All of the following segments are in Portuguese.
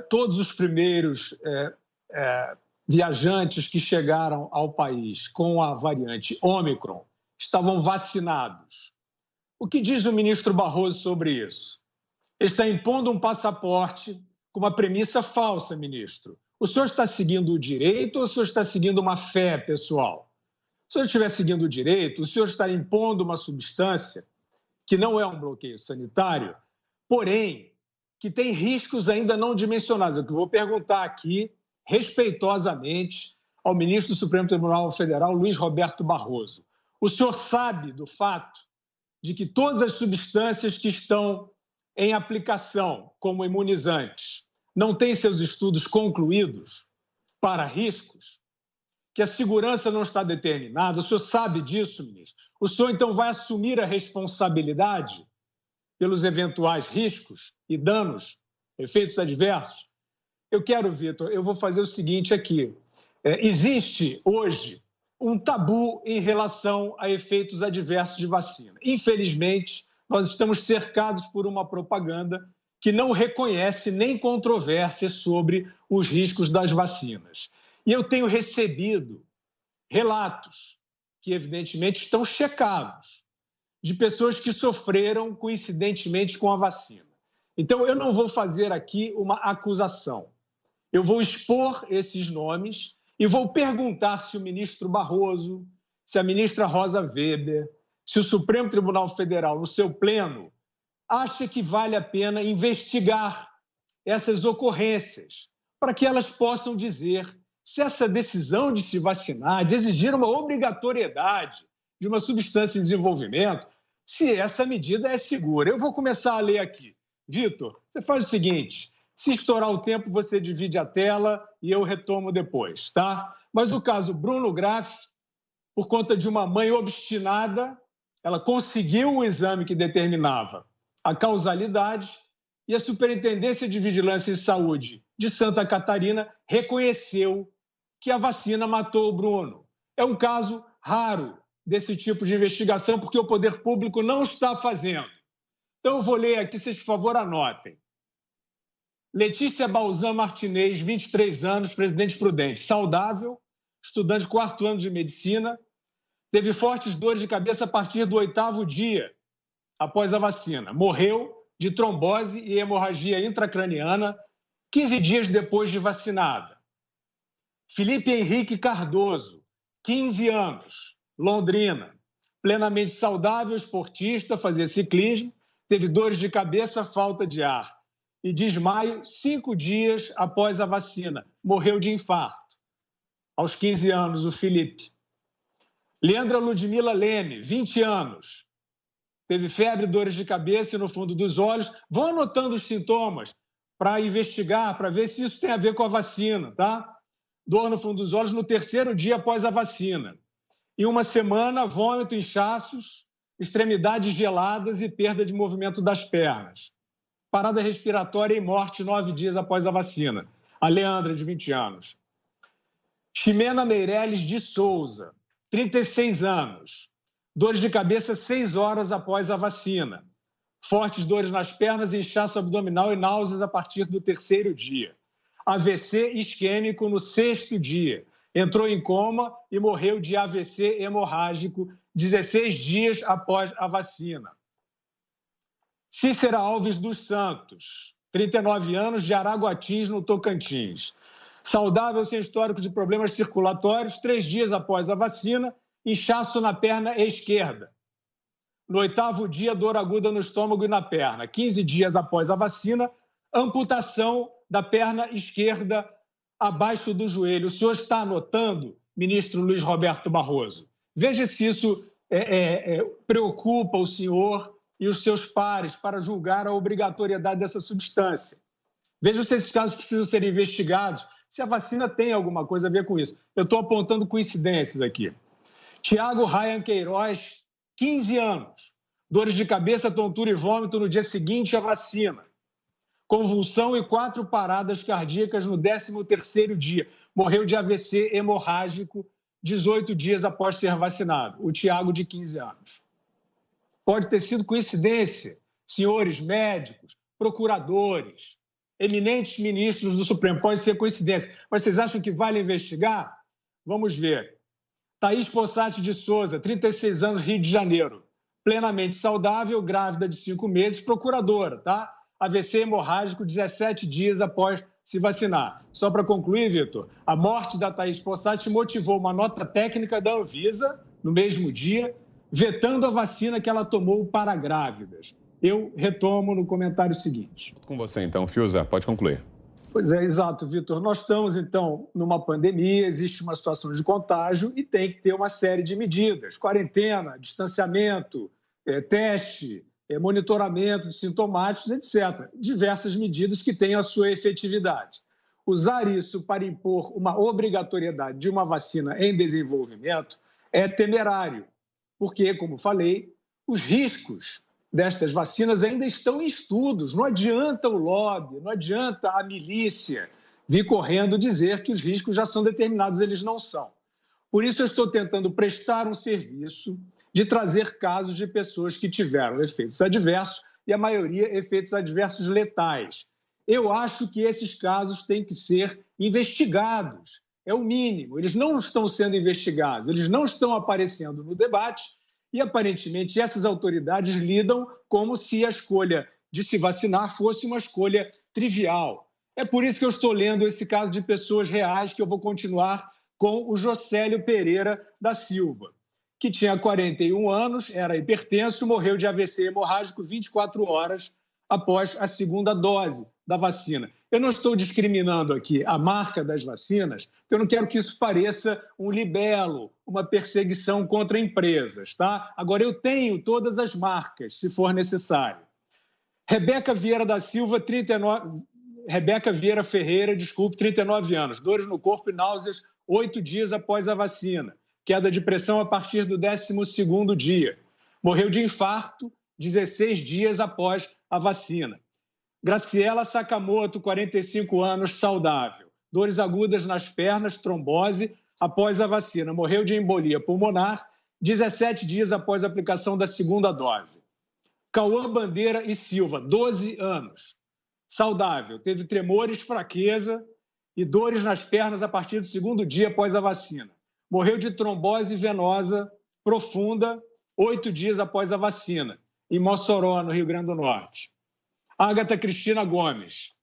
todos os primeiros viajantes que chegaram ao país com a variante Ômicron estavam vacinados. O que diz o ministro Barroso sobre isso? Ele está impondo um passaporte com uma premissa falsa, ministro. O senhor está seguindo o direito ou o senhor está seguindo uma fé pessoal? Se o senhor estiver seguindo o direito, o senhor está impondo uma substância que não é um bloqueio sanitário, porém, que tem riscos ainda não dimensionados. É o que eu vou perguntar aqui, respeitosamente, ao ministro do Supremo Tribunal Federal, Luiz Roberto Barroso. O senhor sabe do fato de que todas as substâncias que estão em aplicação como imunizantes não têm seus estudos concluídos para riscos? Que a segurança não está determinada? O senhor sabe disso, ministro? O senhor, então, vai assumir a responsabilidade pelos eventuais riscos e danos, efeitos adversos? Eu quero, Vitor, eu vou fazer o seguinte aqui. Existe hoje um tabu em relação a efeitos adversos de vacina. Infelizmente, nós estamos cercados por uma propaganda que não reconhece nem controvérsias sobre os riscos das vacinas. E eu tenho recebido relatos que, evidentemente, estão checados, de pessoas que sofreram coincidentemente com a vacina. Então, eu não vou fazer aqui uma acusação. Eu vou expor esses nomes e vou perguntar se o ministro Barroso, se a ministra Rosa Weber, se o Supremo Tribunal Federal, no seu pleno, acha que vale a pena investigar essas ocorrências, para que elas possam dizer se essa decisão de se vacinar, de exigir uma obrigatoriedade de uma substância em desenvolvimento, se essa medida é segura. Eu vou começar a ler aqui. Vitor, você faz o seguinte, se estourar o tempo, você divide a tela e eu retomo depois, tá? Mas o caso Bruno Graff, por conta de uma mãe obstinada, ela conseguiu o exame que determinava a causalidade e a Superintendência de Vigilância em Saúde de Santa Catarina reconheceu que a vacina matou o Bruno. É um caso raro desse tipo de investigação, porque o poder público não está fazendo. Então, eu vou ler aqui, vocês, por favor, anotem. Letícia Balzan Martinez, 23 anos, Presidente Prudente, saudável, estudante de 4º ano de medicina, teve fortes dores de cabeça a partir do 8º dia após a vacina. Morreu de trombose e hemorragia intracraniana 15 dias depois de vacinada. Felipe Henrique Cardoso, 15 anos, Londrina, plenamente saudável, esportista, fazia ciclismo, teve dores de cabeça, falta de ar e desmaio 5 dias após a vacina. Morreu de infarto. Aos 15 anos, o Felipe. Leandra Ludmila Leme, 20 anos. Teve febre, dores de cabeça e no fundo dos olhos. Vão anotando os sintomas para investigar, para ver se isso tem a ver com a vacina, tá? Dor no fundo dos olhos no 3º dia após a vacina. Em uma semana, vômito, inchaços, extremidades geladas e perda de movimento das pernas. Parada respiratória e morte 9 dias após a vacina. A Leandra, de 20 anos. Ximena Meirelles de Souza, 36 anos. Dores de cabeça 6 horas após a vacina. Fortes dores nas pernas, inchaço abdominal e náuseas a partir do 3º dia. AVC isquêmico no 6º dia. Entrou em coma e morreu de AVC hemorrágico 16 dias após a vacina. Cícera Alves dos Santos, 39 anos, de Araguatis, no Tocantins. Saudável, sem histórico de problemas circulatórios, 3 dias após a vacina, inchaço na perna esquerda. No 8º dia, dor aguda no estômago e na perna. 15 dias após a vacina, amputação da perna esquerda abaixo do joelho. O senhor está anotando, ministro Luiz Roberto Barroso? Veja se isso preocupa o senhor e os seus pares para julgar a obrigatoriedade dessa substância. Veja se esses casos precisam ser investigados, se a vacina tem alguma coisa a ver com isso. Eu estou apontando coincidências aqui. Tiago Ryan Queiroz, 15 anos. Dores de cabeça, tontura e vômito no dia seguinte à vacina. Convulsão e 4 paradas cardíacas no 13º dia. Morreu de AVC hemorrágico 18 dias após ser vacinado. O Tiago, de 15 anos. Pode ter sido coincidência, senhores médicos, procuradores. eminentes ministros do Supremo. Pode ser coincidência, mas vocês acham que vale investigar? Vamos ver. Thaís Possati de Souza, 36 anos, Rio de Janeiro. Plenamente saudável, grávida de 5 meses, procuradora, tá? AVC hemorrágico 17 dias após se vacinar. Só para concluir, Vitor, a morte da Thaís Possati motivou uma nota técnica da Anvisa, no mesmo dia, vetando a vacina que ela tomou para grávidas. Eu retomo no comentário seguinte. Com você, então, Fiuza, pode concluir. Pois é, exato, Vitor. Nós estamos, então, numa pandemia, existe uma situação de contágio e tem que ter uma série de medidas. Quarentena, distanciamento, teste, monitoramento de sintomáticos, etc. Diversas medidas que têm a sua efetividade. Usar isso para impor uma obrigatoriedade de uma vacina em desenvolvimento é temerário, porque, como falei, os riscos destas vacinas ainda estão em estudos. Não adianta o lobby, não adianta a milícia vir correndo dizer que os riscos já são determinados, eles não são. Por isso, eu estou tentando prestar um serviço de trazer casos de pessoas que tiveram efeitos adversos e a maioria efeitos adversos letais. Eu acho que esses casos têm que ser investigados, é o mínimo. Eles não estão sendo investigados, eles não estão aparecendo no debate e, aparentemente, essas autoridades lidam como se a escolha de se vacinar fosse uma escolha trivial. É por isso que eu estou lendo esse caso de pessoas reais, que eu vou continuar com o Jocélio Pereira da Silva, que tinha 41 anos, era hipertenso, morreu de AVC hemorrágico 24 horas após a segunda dose da vacina. Eu não estou discriminando aqui a marca das vacinas, porque eu não quero que isso pareça um libelo, uma perseguição contra empresas, tá? Agora, eu tenho todas as marcas, se for necessário. Rebeca Vieira Ferreira, 39 anos, dores no corpo e náuseas 8 dias após a vacina, queda de pressão a partir do 12º dia. Morreu de infarto 16 dias após a vacina. Graciela Sakamoto, 45 anos, saudável. Dores agudas nas pernas, trombose após a vacina. Morreu de embolia pulmonar 17 dias após a aplicação da segunda dose. Cauã Bandeira e Silva, 12 anos, saudável. Teve tremores, fraqueza e dores nas pernas a partir do segundo dia após a vacina. Morreu de trombose venosa profunda 8 dias após a vacina, em Mossoró, no Rio Grande do Norte. Ágata Cristina Gomes,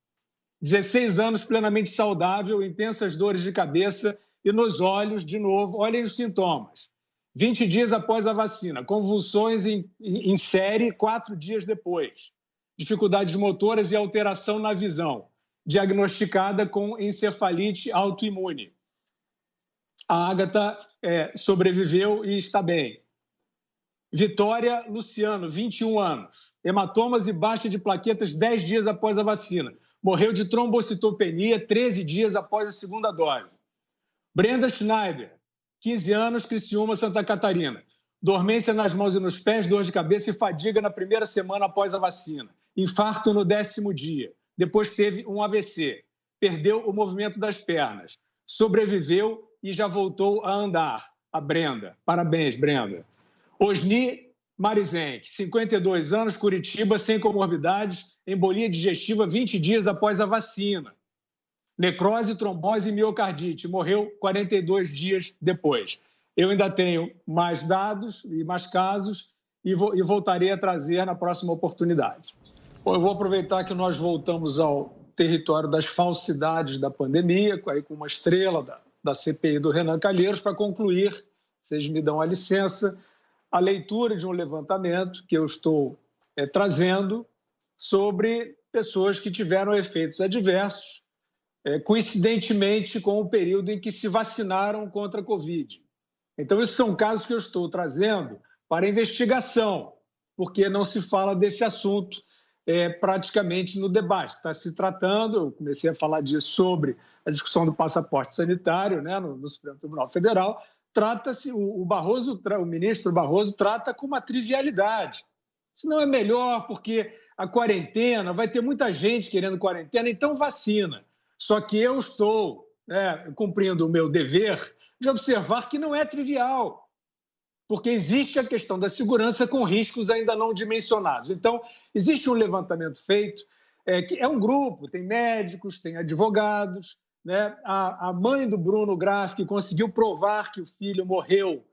16 anos, plenamente saudável, intensas dores de cabeça e nos olhos, de novo, olhem os sintomas. 20 dias após a vacina, convulsões em série 4 dias depois. Dificuldades motoras e alteração na visão, diagnosticada com encefalite autoimune. A Ágata sobreviveu e está bem. Vitória Luciano, 21 anos, hematomas e baixa de plaquetas 10 dias após a vacina. Morreu de trombocitopenia 13 dias após a segunda dose. Brenda Schneider, 15 anos, Criciúma, Santa Catarina. Dormência nas mãos e nos pés, dor de cabeça e fadiga na primeira semana após a vacina. Infarto no 10º dia. Depois teve um AVC. Perdeu o movimento das pernas. Sobreviveu e já voltou a andar. A Brenda. Parabéns, Brenda. Osni Marizenck, 52 anos, Curitiba, sem comorbidades, embolia digestiva 20 dias após a vacina. Necrose, trombose e miocardite. Morreu 42 dias depois. Eu ainda tenho mais dados e mais casos e voltarei a trazer na próxima oportunidade. Bom, eu vou aproveitar que nós voltamos ao território das falsidades da pandemia, aí com uma estrela da CPI do Renan Calheiros, para concluir, vocês me dão a licença, a leitura de um levantamento que eu estou trazendo sobre pessoas que tiveram efeitos adversos, coincidentemente com o período em que se vacinaram contra a Covid. Então, esses são casos que eu estou trazendo para investigação, porque não se fala desse assunto praticamente no debate. Está se tratando, eu comecei a falar disso sobre a discussão do passaporte sanitário, né, no Supremo Tribunal Federal. Trata-se, o ministro Barroso trata com uma trivialidade. Se não é melhor, porque a quarentena, vai ter muita gente querendo quarentena, então vacina. Só que eu estou cumprindo o meu dever de observar que não é trivial, porque existe a questão da segurança com riscos ainda não dimensionados. Então, existe um levantamento feito que é um grupo, tem médicos, tem advogados, né? A mãe do Bruno Graff, que conseguiu provar que o filho morreu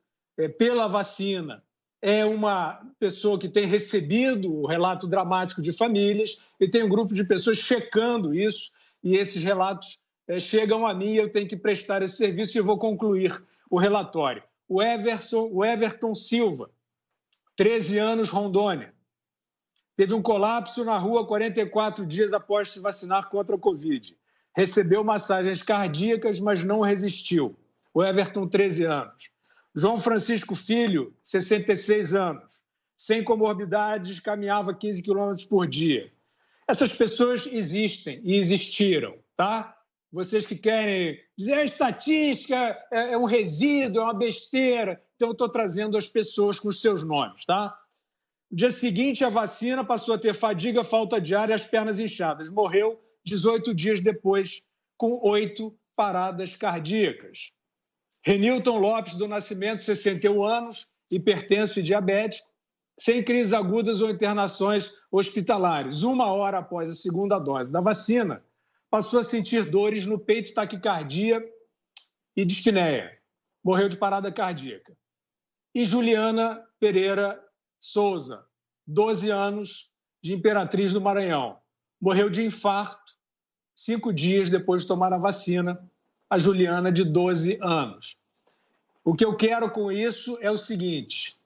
pela vacina, é uma pessoa que tem recebido o relato dramático de famílias e tem um grupo de pessoas checando isso e esses relatos chegam a mim e eu tenho que prestar esse serviço e vou concluir o relatório. O Everton Silva, 13 anos, Rondônia, teve um colapso na rua 44 dias após se vacinar contra a Covid. Recebeu massagens cardíacas, mas não resistiu. O Everton, 13 anos. João Francisco Filho, 66 anos. Sem comorbidades, caminhava 15 quilômetros por dia. Essas pessoas existem e existiram, tá? Vocês que querem dizer a estatística é um resíduo, é uma besteira. Então, eu estou trazendo as pessoas com os seus nomes, tá? No dia seguinte, a vacina passou a ter fadiga, falta de ar e as pernas inchadas. Morreu 18 dias depois, com 8 paradas cardíacas. Renilton Lopes do Nascimento, 61 anos, hipertenso e diabético, sem crises agudas ou internações hospitalares. 1 hora após a segunda dose da vacina, passou a sentir dores no peito, taquicardia e dispneia. Morreu de parada cardíaca. E Juliana Pereira Souza, 12 anos, de Imperatriz do Maranhão. Morreu de infarto 5 dias depois de tomar a vacina, a Juliana, de 12 anos. O que eu quero com isso é o seguinte: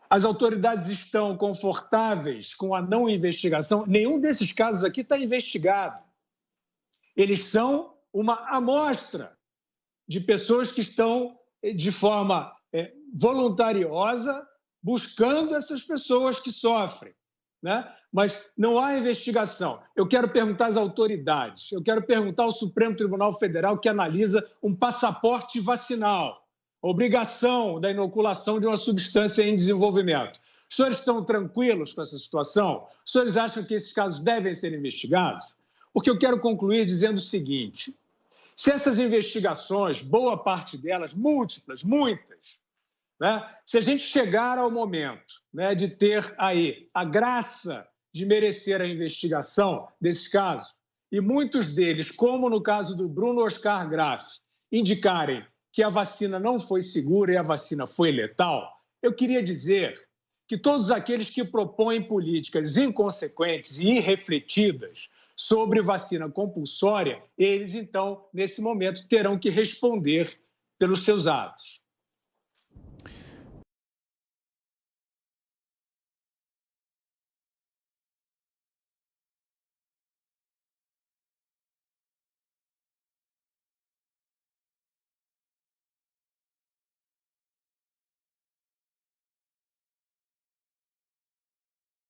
as autoridades estão confortáveis com a não investigação? Nenhum desses casos aqui está investigado. Eles são uma amostra de pessoas que estão, de forma voluntariosa, buscando essas pessoas que sofrem, né? Mas não há investigação. Eu quero perguntar às autoridades, eu quero perguntar ao Supremo Tribunal Federal, que analisa um passaporte vacinal, a obrigação da inoculação de uma substância em desenvolvimento. Os senhores estão tranquilos com essa situação? Os senhores acham que esses casos devem ser investigados? Porque eu quero concluir dizendo o seguinte: se essas investigações, boa parte delas, múltiplas, muitas, né, se a gente chegar ao momento, né, de ter aí a graça de merecer a investigação desses casos, e muitos deles, como no caso do Bruno Oscar Graff, indicarem que a vacina não foi segura e a vacina foi letal, eu queria dizer que todos aqueles que propõem políticas inconsequentes e irrefletidas sobre vacina compulsória, eles, então, nesse momento, terão que responder pelos seus atos.